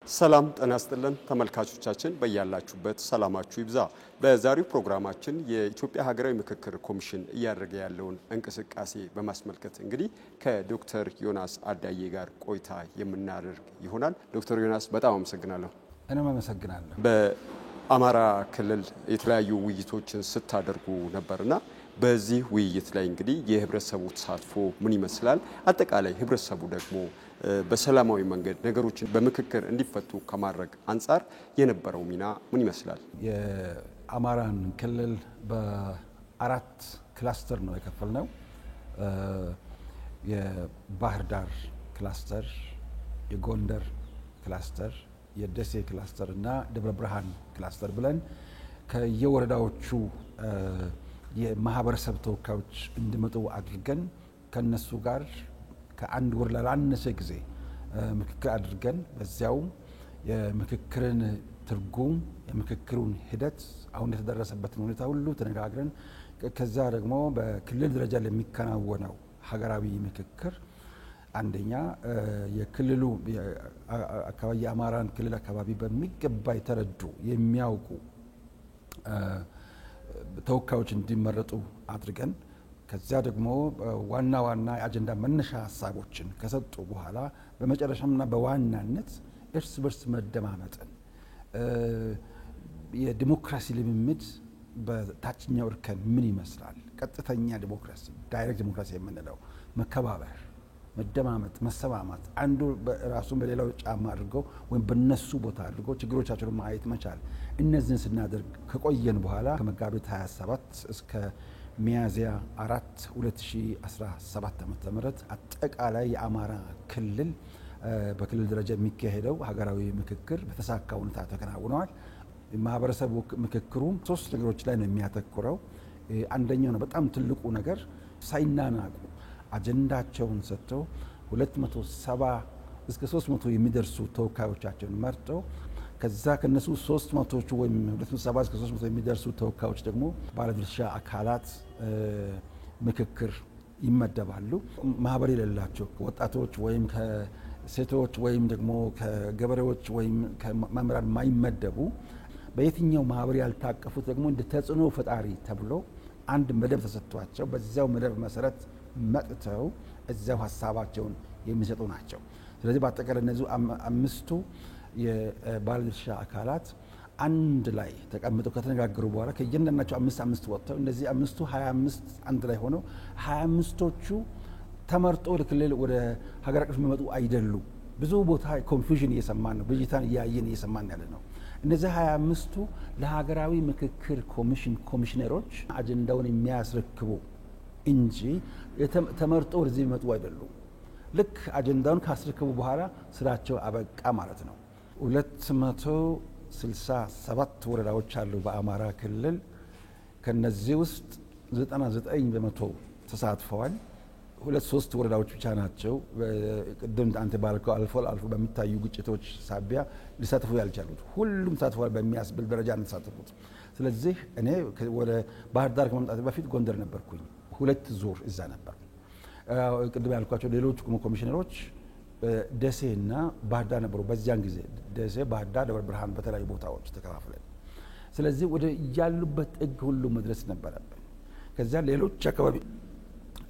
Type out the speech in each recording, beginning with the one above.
ሰላም ጤና ይስጥልን ተመልካቾቻችን በያላችሁበት ሰላማችሁ ይብዛ። በዛሬው ፕሮግራማችን የኢትዮጵያ ሀገራዊ ምክክር ኮሚሽን እያደረገ ያለውን እንቅስቃሴ በማስመልከት እንግዲህ ከዶክተር ዮናስ አዳዬ ጋር ቆይታ የምናደርግ ይሆናል። ዶክተር ዮናስ በጣም አመሰግናለሁ። እኔም አመሰግናለሁ። በአማራ ክልል የተለያዩ ውይይቶችን ስታደርጉ ነበርና በዚህ ውይይት ላይ እንግዲህ የህብረተሰቡ ተሳትፎ ምን ይመስላል? አጠቃላይ ህብረተሰቡ ደግሞ በሰላማዊ መንገድ ነገሮችን በምክክር እንዲፈቱ ከማድረግ አንፃር የነበረው ሚና ምን ይመስላል? የአማራን ክልል በአራት ክላስተር ነው የከፈልነው። የባህር ዳር ክላስተር፣ የጎንደር ክላስተር፣ የደሴ ክላስተር እና ደብረ ብርሃን ክላስተር ብለን ከየወረዳዎቹ የማህበረሰብ ተወካዮች እንዲመጡ አድርገን ከነሱ ጋር ከአንድ ወር ላላነሰ ጊዜ ምክክር አድርገን በዚያው የምክክርን ትርጉም የምክክሩን ሂደት አሁን የተደረሰበትን ሁኔታ ሁሉ ተነጋግረን ከዛ ደግሞ በክልል ደረጃ ለሚከናወነው ሀገራዊ ምክክር አንደኛ የክልሉ አካባቢ የአማራን ክልል አካባቢ በሚገባ የተረዱ የሚያውቁ ተወካዮች እንዲመረጡ አድርገን ከዛ ደግሞ ዋና የአጀንዳ መነሻ ሀሳቦችን ከሰጡ በኋላ በመጨረሻምና በዋናነት እርስ በርስ መደማመጥን የዲሞክራሲ ልምምድ በታችኛው እርከን ምን ይመስላል? ቀጥተኛ ዲሞክራሲ ዳይሬክት ዲሞክራሲ የምንለው መከባበር፣ መደማመጥ፣ መሰማማት አንዱ ራሱን በሌላው ጫማ አድርጎ ወይም በነሱ ቦታ አድርጎ ችግሮቻቸውን ማየት መቻል እነዚህን ስናደርግ ከቆየን በኋላ ከመጋቢት 27 እስከ ሚያዝያ 4 2017 ዓ.ም አጠቃላይ የአማራ ክልል በክልል ደረጃ የሚካሄደው ሀገራዊ ምክክር በተሳካ ሁኔታ ተከናውኗል። ማህበረሰብ ምክክሩ ሶስት ነገሮች ላይ ነው የሚያተኩረው። አንደኛው ነው በጣም ትልቁ ነገር ሳይናናቁ አጀንዳቸውን ሰጥተው 270 እስከ 300 የሚደርሱ ተወካዮቻቸውን መርጠው ከዛ ከነሱ 300ዎቹ ወይም 270 እስከ 300 የሚደርሱ ተወካዮች ደግሞ ባለድርሻ አካላት ምክክር ይመደባሉ። ማህበር የሌላቸው ወጣቶች ወይም ከሴቶች ወይም ደግሞ ከገበሬዎች ወይም ከመምህራን ማይመደቡ በየትኛው ማህበር ያልታቀፉት ደግሞ እንደ ተጽዕኖ ፈጣሪ ተብሎ አንድ መደብ ተሰጥቷቸው በዚያው መደብ መሰረት መጥተው እዚያው ሀሳባቸውን የሚሰጡ ናቸው። ስለዚህ በአጠቃላይ እነዚህ አምስቱ የባለድርሻ አካላት አንድ ላይ ተቀምጠው ከተነጋገሩ በኋላ ከየእያንዳንዳቸው አምስት ወጥተው እነዚህ አምስቱ 25 አንድ ላይ ሆነው 25ቶቹ ተመርጦ ወደ ክልል ወደ ሀገር አቀፍ የሚመጡ አይደሉም። ብዙ ቦታ ኮንፊውዥን እየሰማን ነው፣ ብዥታን እያየን እየሰማን ያለ ነው። እነዚህ 25ቱ ለሀገራዊ ምክክር ኮሚሽን ኮሚሽነሮች አጀንዳውን የሚያስረክቡ እንጂ ተመርጦ ወደዚህ የሚመጡ አይደሉም። ልክ አጀንዳውን ካስረከቡ በኋላ ስራቸው አበቃ ማለት ነው። 267 ወረዳዎች አሉ በአማራ ክልል። ከነዚህ ውስጥ 99% ተሳትፈዋል። 2-3 ወረዳዎች ብቻ ናቸው ቅድም አንተ ባልከው አልፎ በሚታዩ ግጭቶች ሳቢያ ሊሳተፉ ያልቻሉት። ሁሉም ተሳትፈዋል በሚያስብል ደረጃ ተሳተፉት። ስለዚህ እኔ ወደ ባህር ዳር ከመምጣት በፊት ጎንደር ነበርኩኝ። 2 ዙር እዛ ነበር። ቅድም ያልኳቸው ሌሎች ኮሚሽነሮች ደሴና ባህር ዳር ነበሩ። በዚያን ጊዜ ደሴ፣ ባህር ዳር፣ ደብረ ብርሃን በተለያዩ ቦታዎች ተከፋፍለን ስለዚህ ወደ ያሉበት ጥግ ሁሉ መድረስ ነበረብን። ከዛ ሌሎች አካባቢ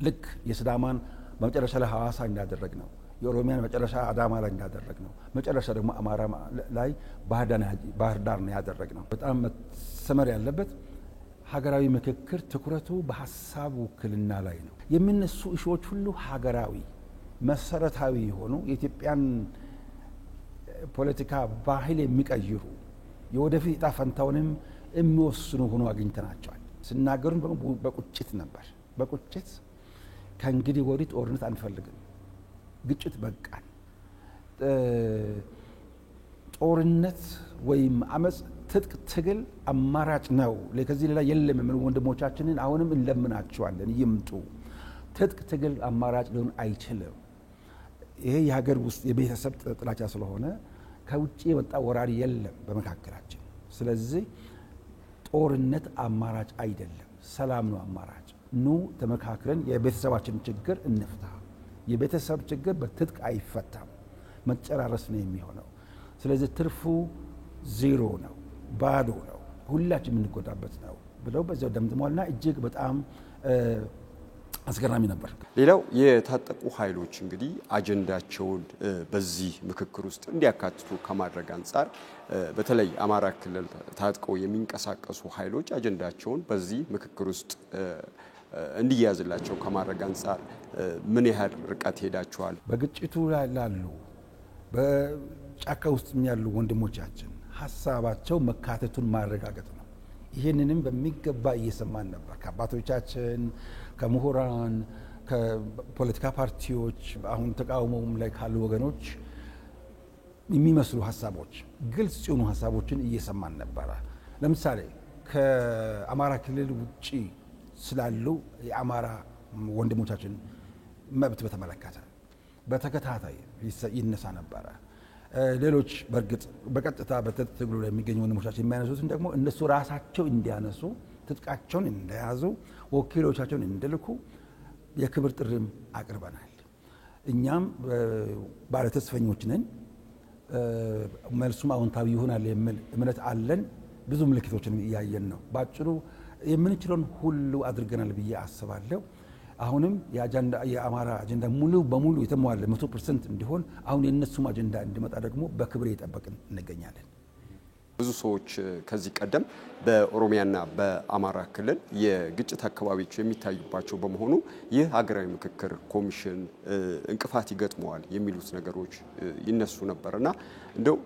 ልክ የሲዳማን በመጨረሻ ላይ ሐዋሳ እንዳደረግ ነው፣ የኦሮሚያን መጨረሻ አዳማ ላይ እንዳደረግ ነው፣ መጨረሻ ደግሞ አማራ ላይ ባህር ዳር ነው ያደረግ ነው። በጣም መሰመር ያለበት ሀገራዊ ምክክር ትኩረቱ በሀሳብ ውክልና ላይ ነው። የሚነሱ እሾች ሁሉ ሀገራዊ መሰረታዊ የሆኑ የኢትዮጵያን ፖለቲካ ባህል የሚቀይሩ የወደፊት ዕጣ ፈንታውንም የሚወስኑ ሆኖ አግኝተናቸዋል። ስናገሩን በቁጭት ነበር። በቁጭት ከእንግዲህ ወዲህ ጦርነት አንፈልግም፣ ግጭት በቃን፣ ጦርነት ወይም አመጽ ትጥቅ ትግል አማራጭ ነው፣ ከዚህ ሌላ የለም የሚሉ ወንድሞቻችንን አሁንም እንለምናቸዋለን፣ ይምጡ። ትጥቅ ትግል አማራጭ ሊሆን አይችልም። ይሄ የሀገር ውስጥ የቤተሰብ ጥላቻ ስለሆነ ከውጭ የመጣ ወራሪ የለም በመካከላችን። ስለዚህ ጦርነት አማራጭ አይደለም፣ ሰላም ነው አማራጭ። ኑ ተመካክረን የቤተሰባችን ችግር እንፍታ። የቤተሰብ ችግር በትጥቅ አይፈታም፣ መጨራረስ ነው የሚሆነው። ስለዚህ ትርፉ ዜሮ ነው፣ ባዶ ነው፣ ሁላችን የምንጎዳበት ነው ብለው በዚያው ደምድመዋልና እጅግ በጣም አስገራሚ ነበር። ሌላው የታጠቁ ኃይሎች እንግዲህ አጀንዳቸውን በዚህ ምክክር ውስጥ እንዲያካትቱ ከማድረግ አንጻር በተለይ አማራ ክልል ታጥቀው የሚንቀሳቀሱ ኃይሎች አጀንዳቸውን በዚህ ምክክር ውስጥ እንዲያዝላቸው ከማድረግ አንጻር ምን ያህል ርቀት ሄዳቸዋል? በግጭቱ ላይ ላሉ በጫካ ውስጥ ያሉ ወንድሞቻችን ሀሳባቸው መካተቱን ማረጋገጥ ነው። ይህንንም በሚገባ እየሰማን ነበር ከአባቶቻችን፣ ከምሁራን፣ ከፖለቲካ ፓርቲዎች፣ አሁን ተቃውሞም ላይ ካሉ ወገኖች የሚመስሉ ሀሳቦች፣ ግልጽ የሆኑ ሀሳቦችን እየሰማን ነበረ። ለምሳሌ ከአማራ ክልል ውጪ ስላሉ የአማራ ወንድሞቻችን መብት በተመለከተ በተከታታይ ይነሳ ነበረ። ሌሎች በእርግጥ በቀጥታ በትግሉ ላይ የሚገኙ ወንድሞቻችን የሚያነሱትን ደግሞ እነሱ ራሳቸው እንዲያነሱ ትጥቃቸውን እንደያዙ ወኪሎቻቸውን እንዲልኩ የክብር ጥሪም አቅርበናል። እኛም ባለተስፈኞች ነን፣ መልሱም አዎንታዊ ይሆናል የሚል እምነት አለን። ብዙ ምልክቶችን እያየን ነው። ባጭሩ የምንችለውን ሁሉ አድርገናል ብዬ አስባለሁ። አሁንም የአማራ አጀንዳ ሙሉ በሙሉ የተሟላ 100% እንዲሆን አሁን የነሱም አጀንዳ እንዲመጣ ደግሞ በክብር እየጠበቅን እንገኛለን። ብዙ ሰዎች ከዚህ ቀደም በኦሮሚያና በአማራ ክልል የግጭት አካባቢዎች የሚታዩባቸው በመሆኑ ይህ ሀገራዊ ምክክር ኮሚሽን እንቅፋት ይገጥመዋል የሚሉት ነገሮች ይነሱ ነበርና እንደው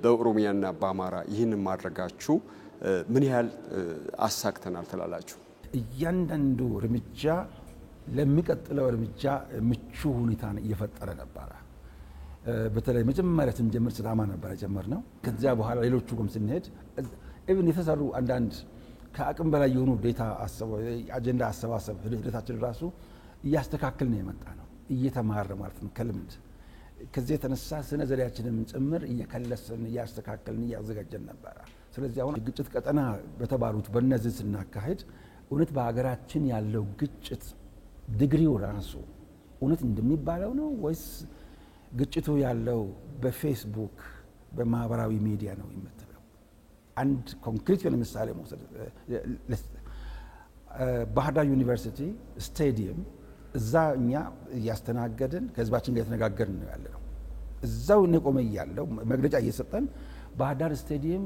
በኦሮሚያና በአማራ ይህንን ማድረጋችሁ ምን ያህል አሳክተናል ትላላችሁ? እያንዳንዱ እርምጃ ለሚቀጥለው እርምጃ ምቹ ሁኔታን እየፈጠረ ነበረ። በተለይ መጀመሪያ ስንጀምር ሲዳማ ነበር የጀመርነው። ከዚያ በኋላ ሌሎቹ ጋርም ስንሄድ ኢቭን የተሰሩ አንዳንድ ከአቅም በላይ የሆኑ አጀንዳ አሰባሰብ ሂደታችን ራሱ እያስተካከል ነው የመጣ ነው፣ እየተማረ ማለት ነው ከልምድ። ከዚህ የተነሳ ስነ ዘዴያችንም ጭምር እየከለስን እያስተካከልን እያዘጋጀን ነበረ። ስለዚህ አሁን ግጭት ቀጠና በተባሉት በእነዚህ ስናካሄድ እውነት በሀገራችን ያለው ግጭት ዲግሪው ራሱ እውነት እንደሚባለው ነው ወይስ ግጭቱ ያለው በፌስቡክ በማህበራዊ ሚዲያ ነው የምትለው? አንድ ኮንክሪት የሆነ ምሳሌ መውሰድ፣ ባህር ዳር ዩኒቨርሲቲ ስቴዲየም እዛ እኛ እያስተናገድን ከህዝባችን ጋር የተነጋገርን ነው ያለ ነው። እዛው ቆመ ያለው መግለጫ እየሰጠን ባህር ዳር ስቴዲየም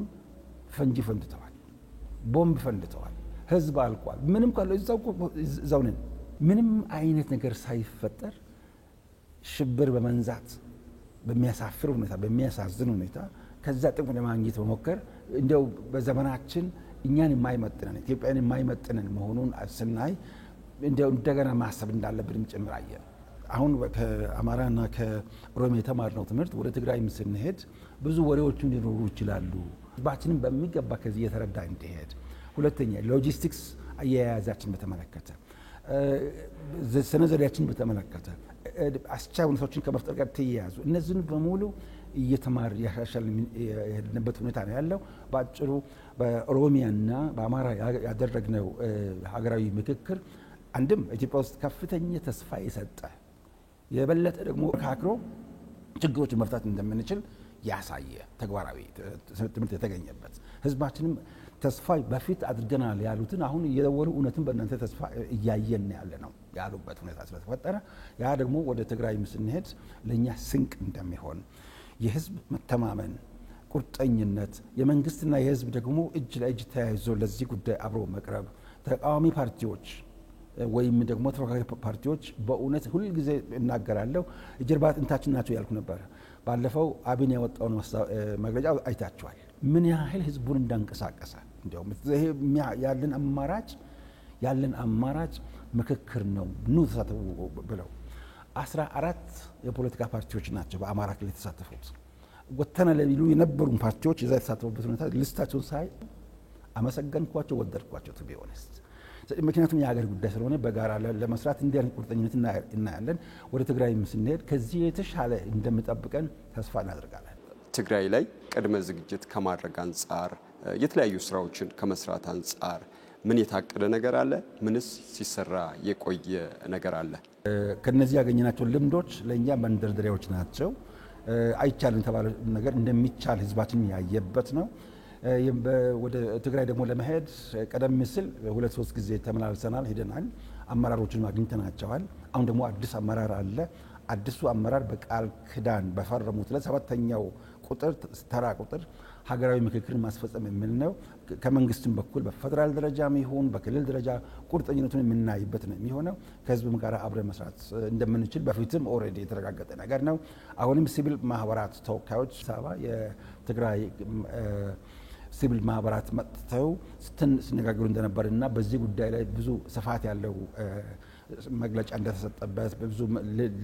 ፈንጂ ፈንድተዋል፣ ቦምብ ፈንድተዋል፣ ህዝብ አልቋል። ምንም ካለ እዛው ነን። ምንም አይነት ነገር ሳይፈጠር ሽብር በመንዛት በሚያሳፍር ሁኔታ በሚያሳዝን ሁኔታ ከዛ ጥቅም ለማግኘት በሞከር እንደው በዘመናችን እኛን የማይመጥነን ኢትዮጵያን የማይመጥነን መሆኑን ስናይ እንደው እንደገና ማሰብ እንዳለብንም ጭምር አየን። አሁን ከአማራና ከኦሮሚያ የተማርነው ትምህርት ወደ ትግራይም ስንሄድ ብዙ ወሬዎቹ ሊኖሩ ይችላሉ። ህዝባችንን በሚገባ ከዚህ የተረዳ እንዲሄድ። ሁለተኛ ሎጂስቲክስ አያያዛችን በተመለከተ ስነ ዘዴያችን በተመለከተ አስቻይ ሁኔታዎችን ከመፍጠር ጋር ተያያዙ እነዚህን በሙሉ እየተማር ያሻሻል የሄድንበት ሁኔታ ነው ያለው። በአጭሩ በኦሮሚያና በአማራ ያደረግነው ሀገራዊ ምክክር አንድም ኢትዮጵያ ውስጥ ከፍተኛ ተስፋ የሰጠ የበለጠ ደግሞ ካክሮ ችግሮችን መፍታት እንደምንችል ያሳየ ተግባራዊ ትምህርት የተገኘበት ህዝባችንም ተስፋ በፊት አድርገናል ያሉትን አሁን እየደወሉ እውነትን በእናንተ ተስፋ እያየን ያለ ነው ያሉበት ሁኔታ ስለተፈጠረ ያ ደግሞ ወደ ትግራይ ስንሄድ ለኛ ስንቅ እንደሚሆን የህዝብ መተማመን፣ ቁርጠኝነት፣ የመንግስትና የህዝብ ደግሞ እጅ ለእጅ ተያይዞ ለዚህ ጉዳይ አብሮ መቅረብ፣ ተቃዋሚ ፓርቲዎች ወይም ደግሞ ተፎካካሪ ፓርቲዎች በእውነት ሁሉ ጊዜ እናገራለሁ የጀርባ አጥንታችን ናቸው ያልኩ ነበር። ባለፈው አብን ያወጣውን መግለጫ አይታችኋል፣ ምን ያህል ህዝቡን እንዳንቀሳቀሰ። እንዲያውም ይሄ ያለን አማራጭ ምክክር ነው ኑ ተሳተፉ ብለው 14 የፖለቲካ ፓርቲዎች ናቸው በአማራ ክልል የተሳተፉት። ወተና ለሚሉ የነበሩ ፓርቲዎች እዛ የተሳተፉበት ሁኔታ ሊስታቸውን ሳይ አመሰገንኳቸው፣ ወደድኳቸው to be honest። ምክንያቱም የሀገር ጉዳይ ስለሆነ በጋራ ለመስራት እንዲያን ቁርጠኝነት እናያለን። ወደ ትግራይም ስንሄድ ከዚህ የተሻለ እንደምጠብቀን ተስፋ እናደርጋለን። ትግራይ ላይ ቅድመ ዝግጅት ከማድረግ አንጻር የተለያዩ ስራዎችን ከመስራት አንጻር ምን የታቀደ ነገር አለ? ምንስ ሲሰራ የቆየ ነገር አለ? ከነዚህ ያገኘናቸው ልምዶች ለኛ መንደርደሪያዎች ናቸው። አይቻልም የተባለ ነገር እንደሚቻል ህዝባችን ያየበት ነው። ወደ ትግራይ ደግሞ ለመሄድ ቀደም ሲል 2-3 ጊዜ ተመላልሰናል፣ ሄደናል። አመራሮችን አግኝተናቸዋል። አሁን ደግሞ አዲስ አመራር አለ። አዲሱ አመራር በቃል ክዳን በፈረሙት ለሰባተኛው ቁጥር ተራ ቁጥር ሀገራዊ ምክክር ማስፈጸም የሚል ነው። ከመንግስትም በኩል በፌደራል ደረጃም ይሁን በክልል ደረጃ ቁርጠኝነቱን የምናይበት ነው የሚሆነው። ከህዝብም ጋር አብረን መስራት እንደምንችል በፊትም ኦልሬዲ የተረጋገጠ ነገር ነው። አሁንም ሲቪል ማህበራት ተወካዮች ሰባ የትግራይ ሲቪል ማህበራት መጥተው ሲነጋገሩ እንደነበርና በዚህ ጉዳይ ላይ ብዙ ስፋት ያለው መግለጫ እንደተሰጠበት ብዙ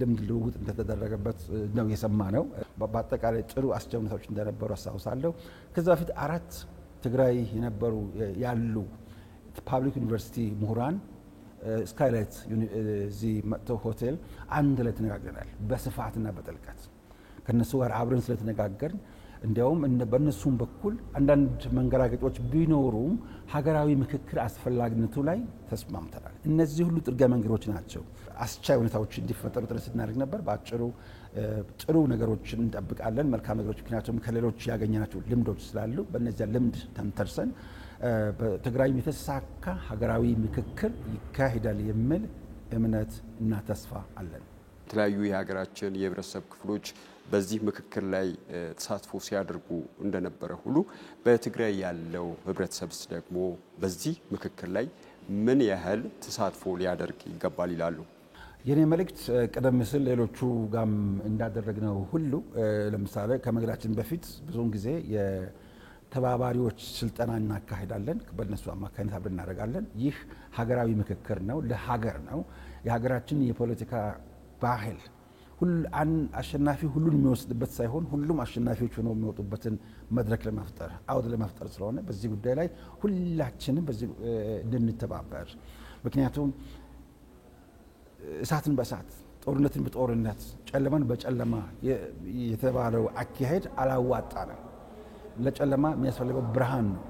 ልምድ ልውውጥ እንደተደረገበት ነው የሰማ ነው። በአጠቃላይ ጥሩ አስጀምነቶች እንደነበሩ አስታውሳለሁ። ከዛ በፊት 4 ትግራይ የነበሩ ያሉ ፓብሊክ ዩኒቨርሲቲ ምሁራን ስካይላይት እዚህ መጥተው ሆቴል አንድ ላይ ተነጋግረናል በስፋትና በጥልቀት ከነሱ ጋር አብረን ስለተነጋገርን እንዲያውም በእነሱም በኩል አንዳንድ መንገራገጮች ቢኖሩም ሀገራዊ ምክክር አስፈላጊነቱ ላይ ተስማምተናል። እነዚህ ሁሉ ጥርጊያ መንገዶች ናቸው። አስቻይ ሁኔታዎች እንዲፈጠሩ ጥረት ስናደርግ ነበር። በአጭሩ ጥሩ ነገሮችን እንጠብቃለን፣ መልካም ነገሮች፣ ምክንያቱም ከሌሎች ያገኘናቸው ልምዶች ስላሉ በእነዚያ ልምድ ተንተርሰን በትግራይ የተሳካ ሀገራዊ ምክክር ይካሄዳል የሚል እምነት እና ተስፋ አለን። የተለያዩ የሀገራችን የህብረተሰብ ክፍሎች በዚህ ምክክር ላይ ተሳትፎ ሲያደርጉ እንደነበረ ሁሉ በትግራይ ያለው ህብረተሰብስ ደግሞ በዚህ ምክክር ላይ ምን ያህል ተሳትፎ ሊያደርግ ይገባል ይላሉ? የኔ መልእክት ቀደም ሲል ሌሎቹ ጋም እንዳደረግነው ሁሉ ለምሳሌ ከመግለጫችን በፊት ብዙውን ጊዜ የተባባሪዎች ስልጠና እናካሄዳለን። በእነሱ አማካኝነት አብረን እናደርጋለን። ይህ ሀገራዊ ምክክር ነው፣ ለሀገር ነው። የሀገራችን የፖለቲካ ባህል አሸናፊ ሁሉን የሚወስድበት ሳይሆን ሁሉም አሸናፊዎች ሆነው የሚወጡበትን መድረክ ለመፍጠር አውድ ለመፍጠር ስለሆነ በዚህ ጉዳይ ላይ ሁላችንም በዚህ እንድንተባበር፣ ምክንያቱም እሳትን በእሳት ጦርነትን በጦርነት ጨለማን በጨለማ የተባለው አካሄድ አላዋጣንም። ለጨለማ የሚያስፈልገው ብርሃን ነው።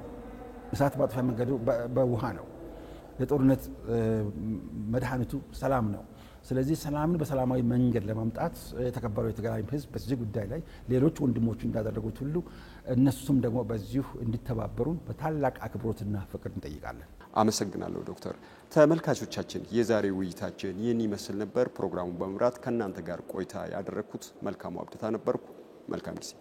እሳት ማጥፊያ መንገዱ በውሃ ነው። ለጦርነት መድኃኒቱ ሰላም ነው። ስለዚህ ሰላምን በሰላማዊ መንገድ ለማምጣት የተከበረው የትግራይ ህዝብ በዚህ ጉዳይ ላይ ሌሎች ወንድሞቹ እንዳደረጉት ሁሉ እነሱም ደግሞ በዚሁ እንዲተባበሩን በታላቅ አክብሮትና ፍቅር እንጠይቃለን። አመሰግናለሁ ዶክተር። ተመልካቾቻችን የዛሬ ውይይታችን ይህን ይመስል ነበር። ፕሮግራሙን በመምራት ከእናንተ ጋር ቆይታ ያደረግኩት መልካሙ አብደታ ነበርኩ። መልካም ጊዜ